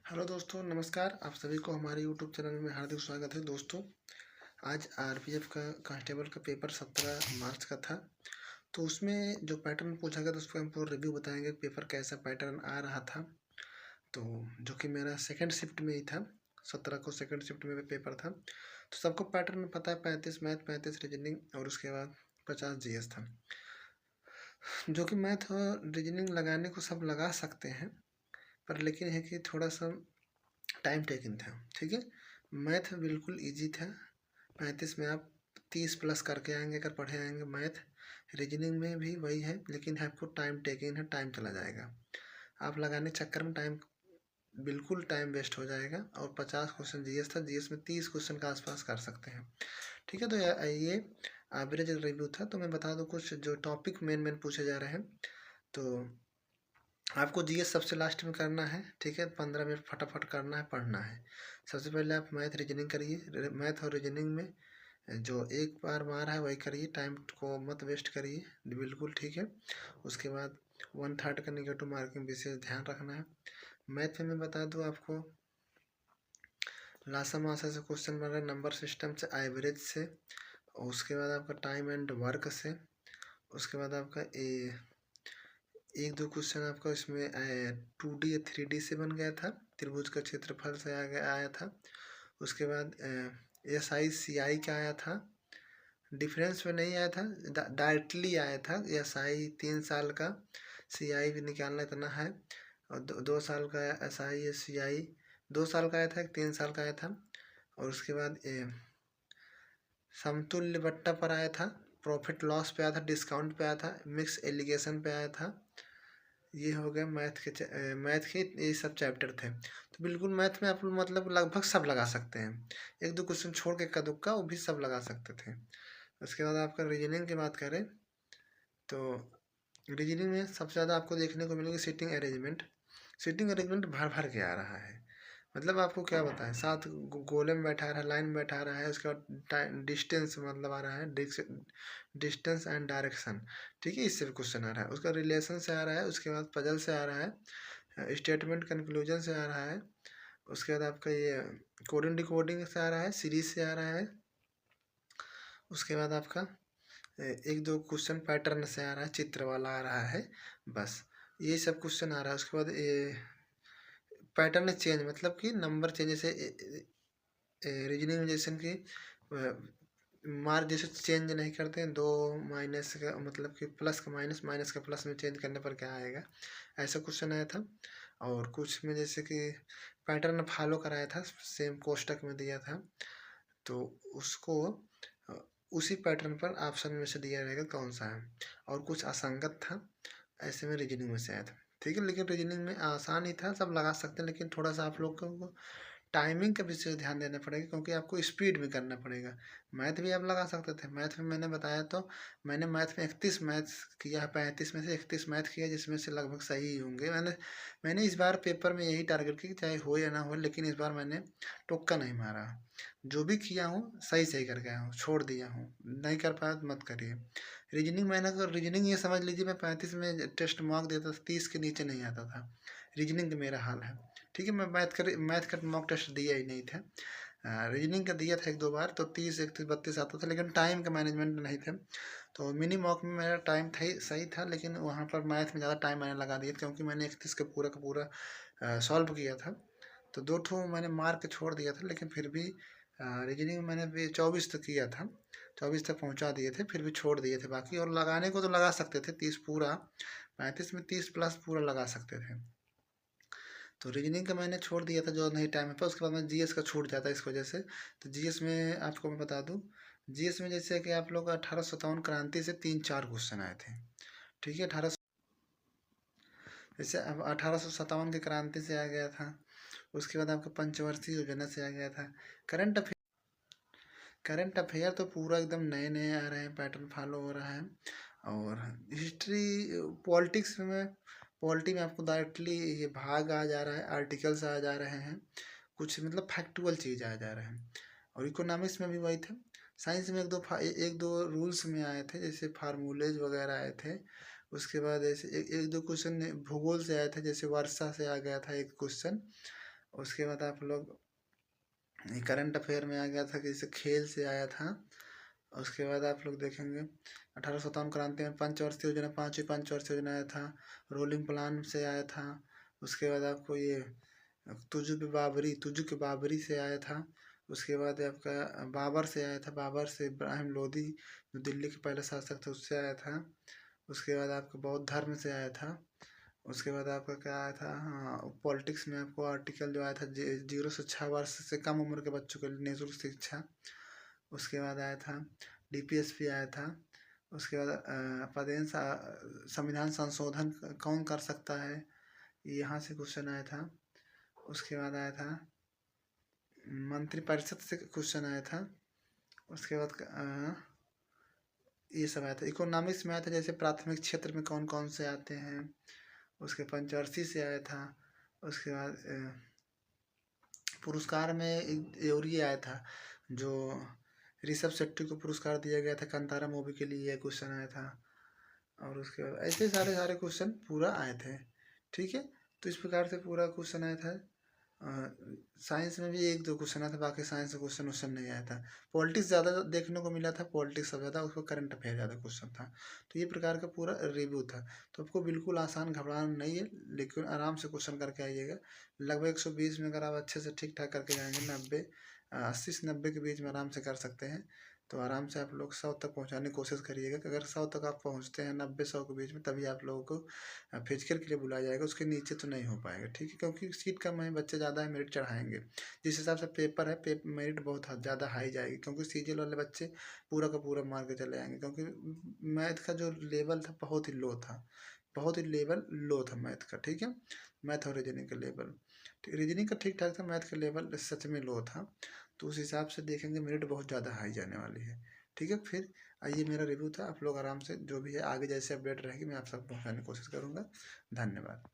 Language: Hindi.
हेलो दोस्तों, नमस्कार। आप सभी को हमारे यूट्यूब चैनल में हार्दिक स्वागत है। दोस्तों, आज आरपीएफ का कांस्टेबल का पेपर 17 मार्च का था। तो उसमें जो पैटर्न पूछा गया था उसको हम पूरा रिव्यू बताएंगे। पेपर कैसा पैटर्न आ रहा था, तो जो कि मेरा सेकंड शिफ्ट में ही था। 17 को सेकंड शिफ्ट में पेपर था। तो सबको पैटर्न पता है, 35 मैथ, 35 रीजनिंग और उसके बाद 50 जीएस था। जो कि मैथ और रीजनिंग लगाने को सब लगा सकते हैं, पर लेकिन है कि थोड़ा सा टाइम टेकिंग था। ठीक है, मैथ बिल्कुल इजी था। 35 में आप 30 प्लस करके आएंगे अगर पढ़े आएंगे। मैथ रीजनिंग में भी वही है, लेकिन आपको टाइम टेकिंग है, टाइम चला जाएगा। आप लगाने चक्कर में बिल्कुल टाइम वेस्ट हो जाएगा। और 50 क्वेश्चन जीएस था। जीएस में 30 क्वेश्चन का आसपास कर सकते हैं। ठीक है, तो ये एवरेज रिव्यू था। तो मैं बता दूं कुछ जो टॉपिक मेन पूछे जा रहे हैं। तो आपको जीएस सबसे लास्ट में करना है। ठीक है, 15 मिनट फटाफट करना है, पढ़ना है। सबसे पहले आप मैथ रीजनिंग करिए। मैथ और रीजनिंग में जो एक बार मार है वही करिए, टाइम को मत वेस्ट करिए, बिल्कुल। ठीक है, उसके बाद 1/3 का निगेटिव मार्किंग विशेष ध्यान रखना है। मैथ में मैं बता दूँ आपको, लासा मासा से क्वेश्चन बन रहा है, नंबर सिस्टम से, एवरेज से, उसके बाद आपका टाइम एंड वर्क से, उसके बाद आपका एक दो क्वेश्चन आपका इसमें 2D या 3D से बन गया था, त्रिभुज का क्षेत्रफल से आया था। उसके बाद SI CI का आया था, डिफरेंस में नहीं आया था, डायरेक्टली आया था। SI 3 साल का, CI भी निकालना इतना है। और 2 साल का SI CI 2 साल का आया था, 3 साल का आया था। और उसके बाद समतुल्य बट्टा पर आया था, प्रॉफिट लॉस पे आया था, डिस्काउंट पे आया था, मिक्स एलिगेशन पे आया था। ये हो गया मैथ के ये सब चैप्टर थे। तो बिल्कुल मैथ में आप लोग मतलब लगभग सब लगा सकते हैं। एक दो क्वेश्चन छोड़ के इक्का दुक्का वो भी सब लगा सकते थे। उसके बाद आपका रीजनिंग की बात करें तो रीजनिंग में सबसे ज़्यादा आपको देखने को मिलेगी सीटिंग अरेंजमेंट। सीटिंग अरेंजमेंट भर भर के आ रहा है। मतलब आपको क्या बताएं, साथ गोले में बैठा रहा है, लाइन में बैठा रहा है। उसके बाद डिस्टेंस मतलब आ रहा है, डिस्टेंस एंड डायरेक्शन। ठीक है, इससे भी क्वेश्चन आ रहा है। उसका रिलेशन से आ रहा है, उसके बाद पजल से आ रहा है, स्टेटमेंट कंक्लूजन से आ रहा है। उसके बाद आपका ये कोडिंग डिकोडिंग से आ रहा है, सीरीज से आ रहा है। उसके बाद आपका एक दो क्वेश्चन पैटर्न से आ रहा है, चित्र वाला आ रहा है, बस ये सब क्वेश्चन आ रहा है। उसके बाद पैटर्न चेंज मतलब कि नंबर चेंज, जैसे रीजनिंग में जैसे कि मार्क जैसे चेंज नहीं करते हैं, दो माइनस का मतलब कि प्लस का माइनस, माइनस का प्लस में चेंज करने पर क्या आएगा, ऐसा क्वेश्चन आया था। और कुछ में जैसे कि पैटर्न फॉलो कराया था, सेम कोष्टक में दिया था, तो उसको उसी पैटर्न पर ऑप्शन में से दिया रहेगा कौन सा है। और कुछ असंगत था, ऐसे में रीजनिंग में से आया था। ठीक है, लेकिन रीजनिंग में आसान ही था, सब लगा सकते हैं, लेकिन थोड़ा सा आप लोग को टाइमिंग का विशेष ध्यान देना पड़ेगा, क्योंकि आपको स्पीड में करना पड़ेगा। मैथ भी आप लगा सकते थे। मैथ में मैंने बताया, तो मैंने मैथ में 31 मैथ किया है, 35 में से 31 मैथ किया, जिसमें से लगभग सही ही होंगे। मैंने इस बार पेपर में यही टारगेट किया, चाहे हो या ना हो, लेकिन इस बार मैंने टुक्का नहीं मारा। जो भी किया हूँ सही सही करके आया हूँ, छोड़ दिया हूँ, नहीं कर पाया तो मत करिए। रीजनिंग मैंने तो रीजनिंग ये समझ लीजिए, मैं 35 में टेस्ट मार्क देता था, 30 के नीचे नहीं आता था। रीजनिंग का मेरा हाल है। ठीक है, मैं मैथ का मॉक टेस्ट दिया ही नहीं था। रीजनिंग का दिया था एक दो बार, तो 30 31 32 आता था, लेकिन टाइम का मैनेजमेंट नहीं था। तो मिनी मॉक में मेरा टाइम था सही था, लेकिन वहाँ पर मैथ में ज़्यादा टाइम मैंने लगा दिया, क्योंकि मैंने 31 का पूरा सॉल्व किया था। तो दो ठो मैंने मार के छोड़ दिया था, लेकिन फिर भी रीजनिंग में मैंने भी 24 तक किया था, 24 तक पहुंचा दिए थे, फिर भी छोड़ दिए थे बाकी। और लगाने को तो लगा सकते थे 30 पूरा, 35 में 30 प्लस पूरा लगा सकते थे। तो रीजनिंग का मैंने छोड़ दिया था, जो नहीं टाइम है, पर उसके बाद में जीएस का छूट जाता है इस वजह से। तो जीएस में आपको मैं बता दूं, जीएस में जैसे कि आप लोग 1857 क्रांति से 3-4 क्वेश्चन आए थे। ठीक है, जैसे अब 1857 की क्रांति से आ गया था। उसके बाद आपका पंचवर्षीय योजना से आ गया था। करंट अफेयर करंट अफेयर तो पूरा एकदम नए नए आ रहे हैं, पैटर्न फॉलो हो रहा है। और हिस्ट्री, पॉलिटिक्स में पॉलिटी में आपको डायरेक्टली ये भाग आ जा रहा है, आर्टिकल्स आ जा रहे हैं, कुछ मतलब फैक्चुअल चीज़ आ जा रहे हैं। और इकोनॉमिक्स में भी वही थे। साइंस में एक दो रूल्स में आए थे, जैसे फार्मूलेज वगैरह आए थे। उसके बाद ऐसे एक दो क्वेश्चन भूगोल से आए थे, जैसे वर्षा से आ गया था एक क्वेश्चन। उसके बाद आप लोग करंट अफेयर में आ गया था कि जैसे खेल से आया था। उसके बाद आप लोग देखेंगे 1857 क्रांति में पंचवर्षीय योजना, 5वीं पंचवर्षीय योजना आया था। रोलिंग प्लान से आया था। उसके बाद आपको ये तुजु के बाबरी से आया था। उसके बाद आपका बाबर से आया था, बाबर से इब्राहिम लोदी जो दिल्ली के पहले शासक थे उससे आया था। उसके बाद आपका बौद्ध धर्म से आया था। उसके बाद आपका क्या आया था, हाँ पॉलिटिक्स में आपको आर्टिकल जो आया था 0 से 6 वर्ष से कम उम्र के बच्चों के लिए निःशुल्क शिक्षा। उसके बाद आया था डीपीएसपी आया था। उसके बाद संविधान संशोधन कौन कर सकता है, यहाँ से क्वेश्चन आया था। उसके बाद आया था मंत्रिपरिषद से क्वेश्चन आया था। उसके बाद ये सब आया था। इकोनॉमिक्स में आया था जैसे प्राथमिक क्षेत्र में कौन कौन से आते हैं। उसके पंचवर्षीय से आया था। उसके बाद पुरस्कार में एक और ये आया था जो ऋषभ शेट्टी को पुरस्कार दिया गया था कांतारा मूवी के लिए, ये क्वेश्चन आया था। और उसके बाद ऐसे सारे सारे क्वेश्चन पूरा आए थे। ठीक है, तो इस प्रकार से पूरा क्वेश्चन आया था। साइंस में भी 1-2 क्वेश्चन आया था, बाकी साइंस से क्वेश्चन नहीं आया था। पॉलिटिक्स ज़्यादा देखने को मिला था, पॉलिटिक्स सब ज़्यादा, उसको करंट अफेयर ज़्यादा क्वेश्चन था। तो ये प्रकार का पूरा रिव्यू था। तो आपको बिल्कुल आसान घबराना नहीं है, लेकिन आराम से क्वेश्चन करके आइएगा। लगभग 120 में अगर आप अच्छे से ठीक ठाक करके जाएंगे 80 से 90 के बीच में आराम से कर सकते हैं। तो आराम से आप लोग 100 तक पहुंचाने की कोशिश करिएगा कि अगर 100 तक आप पहुंचते हैं 90-100 के बीच में, तभी आप लोगों को फिजिकल के लिए बुलाया जाएगा। उसके नीचे तो नहीं हो पाएगा। ठीक है, क्योंकि सीट कम है, बच्चे ज़्यादा है, मेरिट चढ़ाएंगे। जिस हिसाब से पेपर है, मेरिट बहुत ज़्यादा हाई जाएगी, क्योंकि सीजीएल वाले बच्चे पूरा का पूरा मार के चले आएंगे। क्योंकि मैथ का जो लेवल था बहुत ही लो था, बहुत ही लेवल लो था मैथ का। ठीक है, मैथ और रीजनिंग का लेवल, रीजनिंग का ठीक ठाक था, मैथ का लेवल सच में लो था। तो उस हिसाब से देखेंगे मेरिट बहुत ज़्यादा हाई जाने वाली है। ठीक है, फिर ये मेरा रिव्यू था। आप लोग आराम से जो भी है आगे जैसे अपडेट रहेगी मैं आप सबको पहुँचाने की कोशिश करूँगा। धन्यवाद।